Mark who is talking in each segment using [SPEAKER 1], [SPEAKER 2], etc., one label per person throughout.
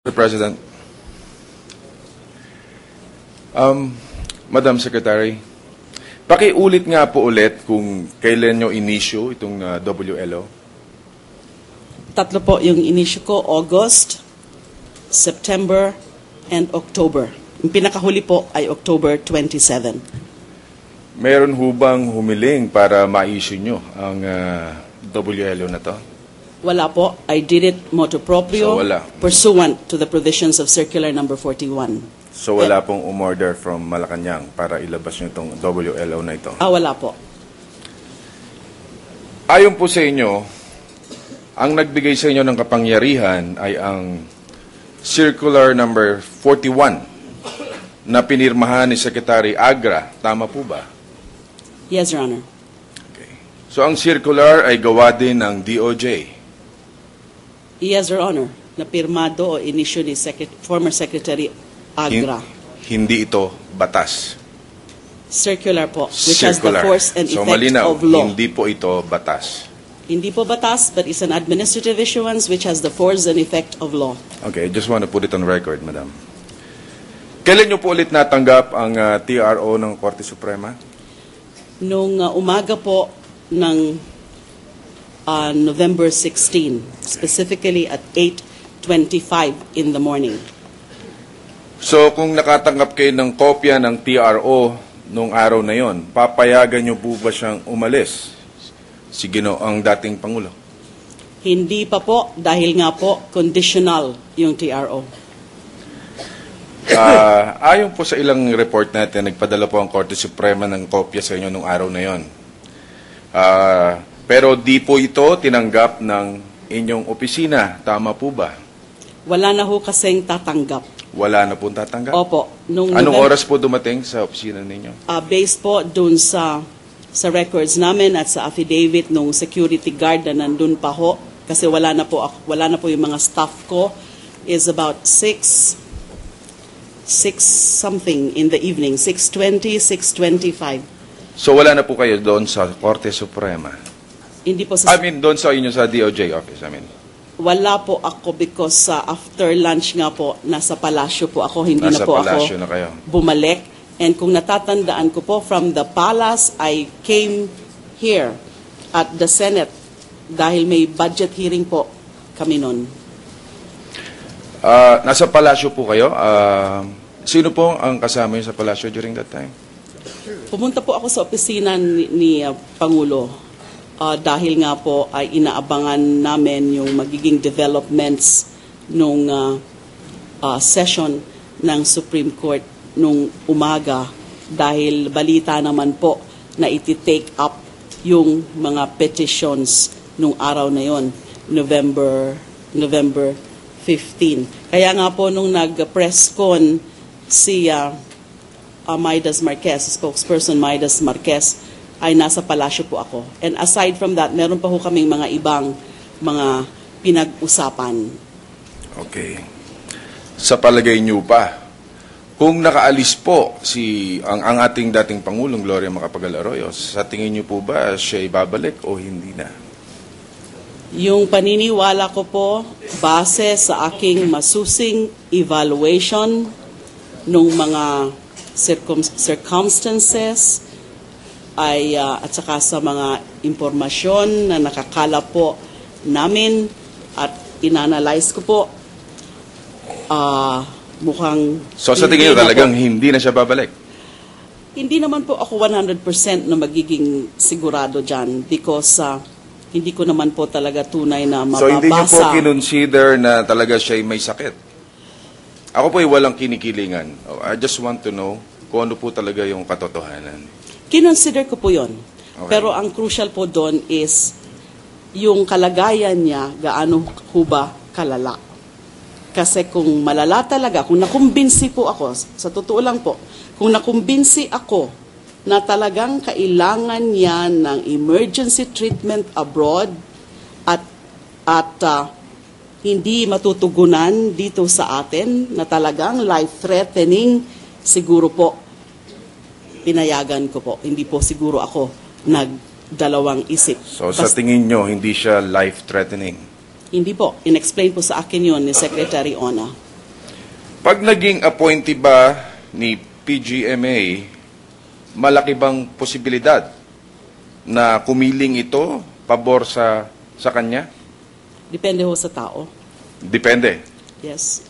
[SPEAKER 1] Mr. President, Madam Secretary, pakiulit nga po ulit kung kailan nyo inisyu itong WLO.
[SPEAKER 2] Tatlo po yung inisyu ko, August, September, and October. Yung pinakahuli po ay October 27.
[SPEAKER 1] Meron hubang humiling para ma-issue nyo ang WLO na to?
[SPEAKER 2] Wala po. I did it motu proprio,
[SPEAKER 1] So, wala.
[SPEAKER 2] pursuant to the provisions of Circular Number 41.
[SPEAKER 1] So wala pong umorder from Malacanang para ilabas nyo itong WLO na ito?
[SPEAKER 2] Wala po.
[SPEAKER 1] Ayon po sa inyo, ang nagbigay sa inyo ng kapangyarihan ay ang Circular Number 41 na pinirmahan ni Secretary Agra. Tama po ba?
[SPEAKER 2] Yes, Your Honor.
[SPEAKER 1] Okay. So ang circular ay gawa din ng DOJ.
[SPEAKER 2] Yes, Your Honor. Napirmado o inisyu ni former Secretary Agra.
[SPEAKER 1] Hindi ito batas.
[SPEAKER 2] Circular po, which has the
[SPEAKER 1] Circular.
[SPEAKER 2] force and
[SPEAKER 1] So
[SPEAKER 2] effect
[SPEAKER 1] malinaw,
[SPEAKER 2] of law.
[SPEAKER 1] hindi po ito batas.
[SPEAKER 2] Hindi po batas, but it's an administrative issuance which has the force and effect of law.
[SPEAKER 1] Okay, I just want to put it on record, Madam. Kailan nyo po ulit natanggap ang TRO ng Korte Suprema?
[SPEAKER 2] Nung umaga po ng November 16, specifically at 8:25 in the morning.
[SPEAKER 1] So kung nakatanggap kayo ng kopya ng TRO nung araw na yon, papayagan nyo po ba siyang umalis? Si ang dating Pangulo.
[SPEAKER 2] Hindi pa po, dahil nga po, conditional yung TRO.
[SPEAKER 1] Ayon po sa ilang report natin, nagpadala po ang Korte Suprema ng kopya sa inyo nung araw na yon. Pero di po ito tinanggap ng inyong opisina. Tama po ba?
[SPEAKER 2] Wala na ho kasing tatanggap.
[SPEAKER 1] Wala na po tatanggap?
[SPEAKER 2] Opo.
[SPEAKER 1] Anong oras po dumating sa opisina ninyo?
[SPEAKER 2] Based po dun sa records namin at sa affidavit nung security guard na nandun pa ho, kasi wala na po yung mga staff ko, is about 6 something in the evening, 6:20, 6:25.
[SPEAKER 1] So wala na po kayo doon sa Korte Suprema?
[SPEAKER 2] Hindi po sa...
[SPEAKER 1] doon sa inyo sa DOJ office,
[SPEAKER 2] Wala po ako because after lunch nga po, nasa palasyo po ako, hindi na
[SPEAKER 1] Nasa
[SPEAKER 2] po
[SPEAKER 1] palasyo
[SPEAKER 2] ako
[SPEAKER 1] na kayo.
[SPEAKER 2] bumalik. And kung natatandaan ko po, from the palace, I came here at the Senate dahil may budget hearing po kami nun.
[SPEAKER 1] Nasa palasyo po kayo. Sino po ang kasama niyo sa palasyo during that time?
[SPEAKER 2] Pumunta po ako sa opisina ni Pangulo dahil nga po ay inaabangan namin yung magiging developments nung session ng Supreme Court nung umaga dahil balita naman po na iti-take up yung mga petitions nung araw na yon, November 15. Kaya nga po nung nag-press con si Maidas Marquez, spokesperson Maidas Marquez, ay nasa palasyo po ako. And aside from that, meron pa ho kaming mga ibang mga pinag-usapan.
[SPEAKER 1] Okay. Sa palagay niyo pa, kung nakaalis po ang ating dating Pangulong Gloria Macapagal-Arroyo, sa tingin niyo po ba siya ibabalik o hindi na?
[SPEAKER 2] Yung paniniwala ko po, base sa aking masusing evaluation ng mga circumstances at saka sa mga impormasyon na nakakala po namin at inanalyze ko po, mukhang...
[SPEAKER 1] So sa tingin niyo talagang hindi na siya babalik?
[SPEAKER 2] Hindi naman po ako 100% na magiging sigurado dyan because hindi ko naman po talaga tunay na mababasa.
[SPEAKER 1] So hindi niyo po kinonsider na talaga siya may sakit? Ako po ay walang kinikilingan. I just want to know kung ano po talaga yung katotohanan.
[SPEAKER 2] Kinonsider ko po yun.
[SPEAKER 1] Okay.
[SPEAKER 2] Pero ang crucial po doon is yung kalagayan niya, gaano ho ba kalala. Kasi kung malala talaga, kung nakumbinsi po ako, sa totoo lang po, kung nakumbinsi ako na talagang kailangan niya ng emergency treatment abroad at hindi matutugunan dito sa atin na talagang life-threatening, siguro po, pinayagan ko po. Hindi po siguro ako nagdalawang isip.
[SPEAKER 1] So sa tingin nyo, hindi siya life-threatening?
[SPEAKER 2] Hindi po. In-explain po sa akin yun ni Secretary Ona.
[SPEAKER 1] Pag naging appointee ba ni PGMA, malaki bang posibilidad na kumiling ito pabor sa kanya?
[SPEAKER 2] Depende ho sa tao.
[SPEAKER 1] Depende.
[SPEAKER 2] Yes,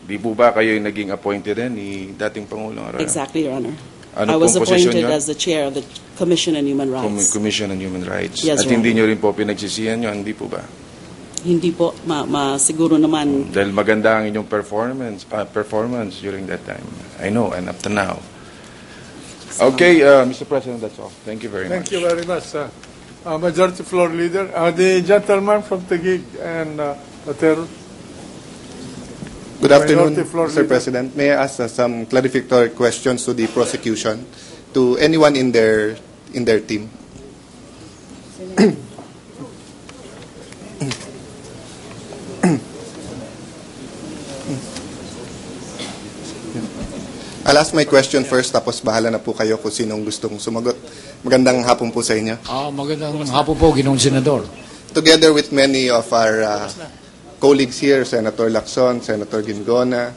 [SPEAKER 1] Di po ba kayo yung naging appointed din ni dating Pangulong Arroyo?
[SPEAKER 2] exactly, Your Honor.
[SPEAKER 1] Ano
[SPEAKER 2] I was
[SPEAKER 1] pong posisyon
[SPEAKER 2] appointed
[SPEAKER 1] niyo?
[SPEAKER 2] as the chair of the Commission on Human Rights.
[SPEAKER 1] Commission on Human Rights.
[SPEAKER 2] Yes,
[SPEAKER 1] At
[SPEAKER 2] Your
[SPEAKER 1] hindi
[SPEAKER 2] Honor.
[SPEAKER 1] nyo rin po pinagsisihan yun, hindi po ba?
[SPEAKER 2] Hindi po, siguro naman,
[SPEAKER 1] Dahil maganda ang inyong performance during that time. I know, and up to now. Okay, Mr. President, that's all. Thank you very much.
[SPEAKER 3] Thank you very much, Majority Floor Leader. The gentleman from Taguig and Otero.
[SPEAKER 4] Good afternoon,
[SPEAKER 3] Minority Floor
[SPEAKER 4] Mr.
[SPEAKER 3] Leader.
[SPEAKER 4] President. May I ask some clarificatory questions to the prosecution, to anyone in their team? I'll ask my question first, tapos bahala na po kayo kung sinong gustong sumagot. Magandang hapon po sa inyo.
[SPEAKER 5] Magandang hapon po, Ginoong Senador.
[SPEAKER 4] Together with many of our colleagues here, Senator Lacson, Senator Gingona,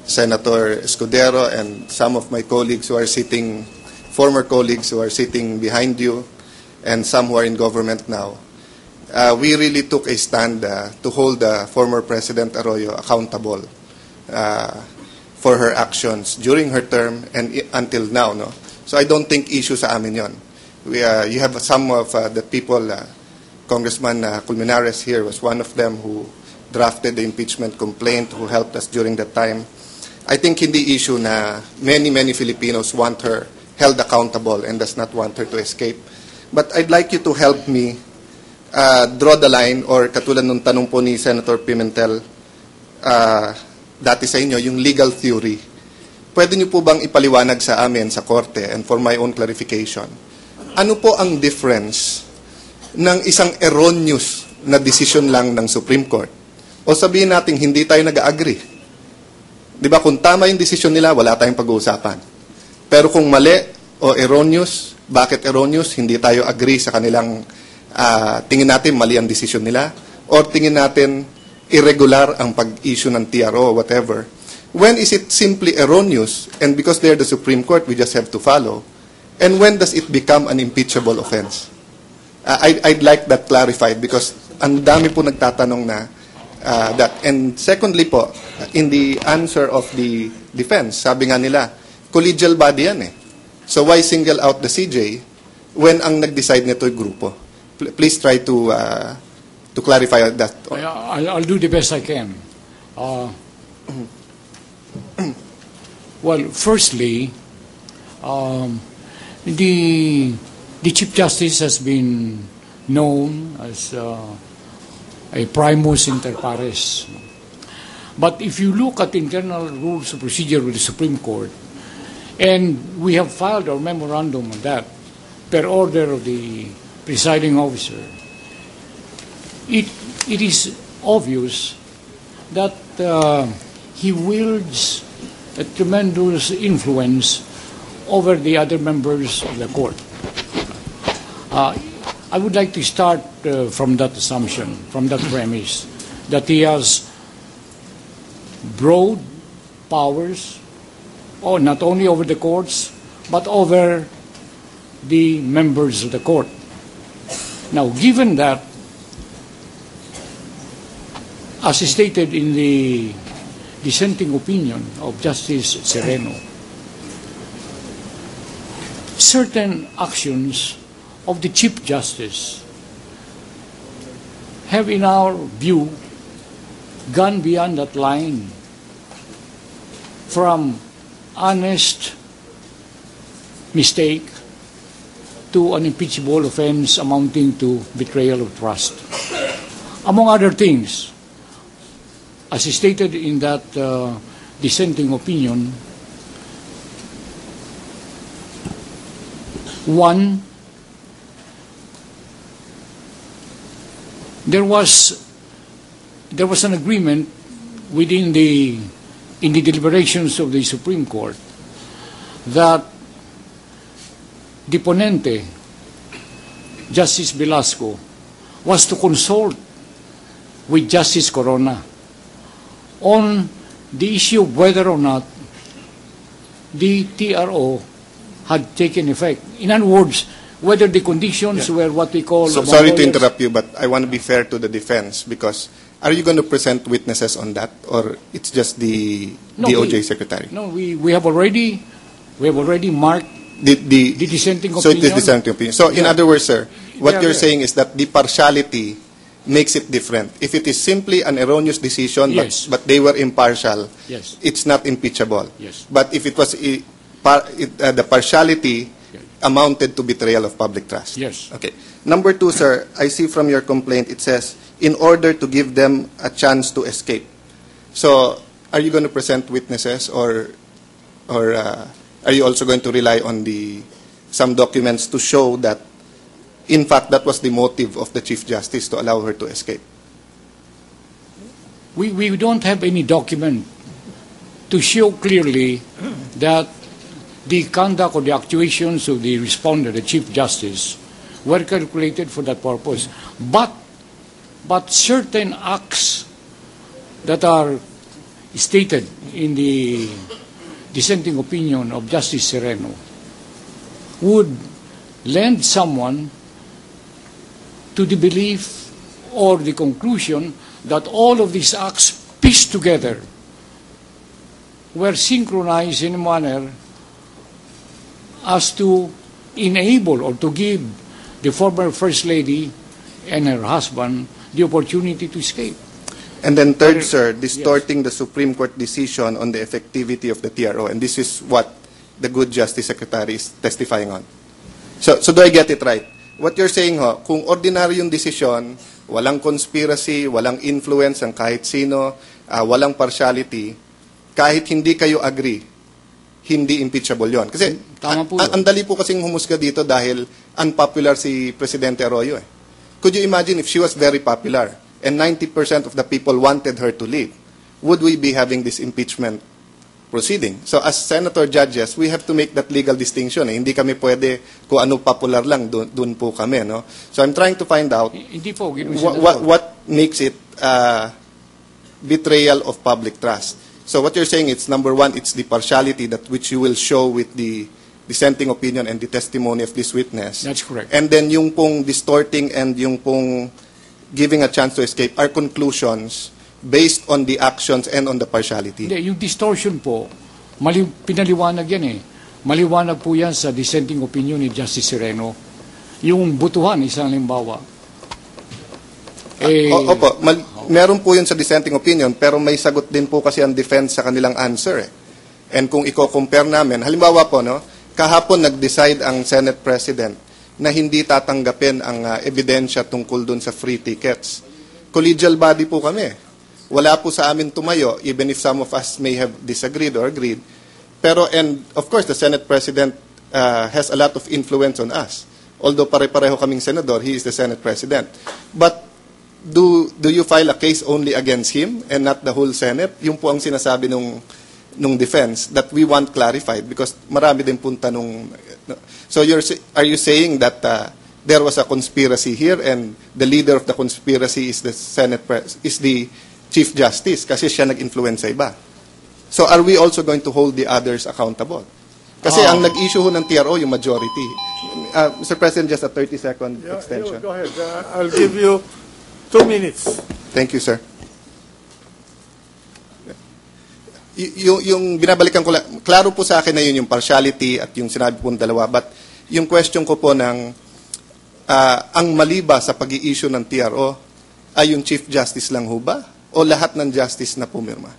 [SPEAKER 4] Senator Escudero, and some of my colleagues who are sitting, former colleagues who are sitting behind you, and some who are in government now, we really took a stand to hold former President Arroyo accountable for her actions during her term and until now. No? So I don't think issue sa amin yon. You have some of the people, Congressman Culminares here was one of them who drafted the impeachment complaint, who helped us during that time. I think hindi issue na many Filipinos want her held accountable and does not want her to escape. But I'd like you to help me draw the line, or katulad nung tanong po ni Senator Pimentel dati sa inyo, yung legal theory. Pwede niyo po bang ipaliwanag sa amin sa korte, and for my own clarification, ano po ang difference ng isang erroneous na decision lang ng Supreme Court? O sabihin natin, hindi tayo nag-agree. Di ba, kung tama yung decision nila, wala tayong pag-uusapan. Pero kung mali o erroneous, bakit erroneous? Hindi tayo agree sa kanilang, tingin natin mali ang decision nila, or tingin natin irregular ang pag-issue ng TRO or whatever. When is it simply erroneous, and because they're the Supreme Court, we just have to follow? And when does it become an impeachable offense? I'd like that clarified, because ang dami po nagtatanong na that. And secondly po, in the answer of the defense, sabi nga nila, collegial body yan eh. So why single out the CJ when ang nag-decide nito yung grupo? Please try to clarify that.
[SPEAKER 5] I'll do the best I can. Well, firstly, the Chief Justice has been known as a primus inter pares. But if you look at internal rules of procedure with the Supreme Court, and we have filed our memorandum on that per order of the presiding officer, it is obvious that he wields a tremendous influence over the other members of the court. I would like to start from that assumption, from that premise, that he has broad powers, not only over the courts, but over the members of the court. Now, given that, as stated in the dissenting opinion of Justice Sereno, certain actions of the Chief Justice have, in our view, gone beyond that line from honest mistake to an impeachable offense amounting to betrayal of trust. Among other things, as stated in that dissenting opinion, one, there was an agreement in the deliberations of the Supreme Court that the ponente, Justice Velasco, was to consult with Justice Corona on the issue of whether or not the TRO had taken effect. In other words, whether the conditions were what we call...
[SPEAKER 4] So, sorry to interrupt you, but I want to be fair to the defense because are you going to present witnesses on that, or it's just the DOJ secretary?
[SPEAKER 5] No, we have already marked
[SPEAKER 4] The
[SPEAKER 5] dissenting
[SPEAKER 4] So it is
[SPEAKER 5] opinion.
[SPEAKER 4] dissenting opinion. So in
[SPEAKER 5] Yeah.
[SPEAKER 4] other words, sir, what
[SPEAKER 5] Yeah,
[SPEAKER 4] you're
[SPEAKER 5] yeah.
[SPEAKER 4] saying is that the partiality makes it different. If it is simply an erroneous decision,
[SPEAKER 5] Yes.
[SPEAKER 4] but they were impartial,
[SPEAKER 5] Yes.
[SPEAKER 4] it's not impeachable.
[SPEAKER 5] Yes.
[SPEAKER 4] But if it was the partiality amounted to betrayal of public trust.
[SPEAKER 5] Yes.
[SPEAKER 4] Okay. Number two, sir, I see from your complaint it says, in order to give them a chance to escape. So are you going to present witnesses or are you also going to rely on some documents to show that, in fact, that was the motive of the Chief Justice to allow her to escape?
[SPEAKER 5] We don't have any document to show clearly that the conduct or the actuations of the respondent, the Chief Justice, were calculated for that purpose. But certain acts that are stated in the dissenting opinion of Justice Sereno would lend someone to the belief or the conclusion that all of these acts pieced together were synchronized in a manner as to enable or to give the former First Lady and her husband the opportunity to escape.
[SPEAKER 4] And then third, sir, distorting the Supreme Court decision on the effectivity of the TRO. And this is what the good Justice Secretary is testifying on. So do I get it right? What you're saying, kung ordinaryong desisyon, walang conspiracy, walang influence ng kahit sino, walang partiality, kahit hindi kayo agree, hindi impeachable yon. Kasi
[SPEAKER 5] Tama po
[SPEAKER 4] ang dali po kasing humusga dito dahil unpopular si Presidente Arroyo. Could you imagine if she was very popular and 90% of the people wanted her to leave? Would we be having this impeachment proceeding? So as senator judges, we have to make that legal distinction. Hindi kami pwede kung ano popular lang, dun po kami. No? So I'm trying to find out
[SPEAKER 5] Hindi po,
[SPEAKER 4] what makes it betrayal of public trust. So what you're saying, it's number one, it's the partiality that which you will show with the dissenting opinion and the testimony of this witness.
[SPEAKER 5] That's correct.
[SPEAKER 4] And then yung pong distorting and yung pong giving a chance to escape are conclusions based on the actions and on the partiality.
[SPEAKER 5] Hindi, yung distortion po, pinaliwanag yan eh. Maliwanag po yan sa dissenting opinion ni Justice Sereno. Yung butuhan, isang halimbawa.
[SPEAKER 4] Opo, meron po yun sa dissenting opinion, pero may sagot din po kasi ang defense sa kanilang answer. And kung i-compare namin, halimbawa po, no, kahapon nag-decide ang Senate President na hindi tatanggapin ang ebidensya tungkol dun sa free tickets. Collegial body po kami. Wala po sa amin tumayo, even if some of us may have disagreed or agreed. Pero, and of course, the Senate President has a lot of influence on us. Although pare-pareho kaming senador, he is the Senate President. But do you file a case only against him and not the whole Senate? Yung po ang sinasabi nung defense that we want clarified because marami din pong tanong. So are you saying that there was a conspiracy here and the leader of the conspiracy is the is the Chief Justice kasi siya nag-influence sa iba? So are we also going to hold the others accountable? Kasi ang nag-issue ho ng TRO yung majority. Mr. President, just a 30-second extension.
[SPEAKER 3] Go ahead. I'll give you 2 minutes.
[SPEAKER 4] Thank you, sir. Yung binabalikan ko lang, klaro po sa akin na yun yung partiality at yung sinabi po ng dalawa, but yung question ko po ng ang mali ba sa pag-i-issue ng TRO ay yung Chief Justice lang ho ba? O lahat ng justice na pumirma?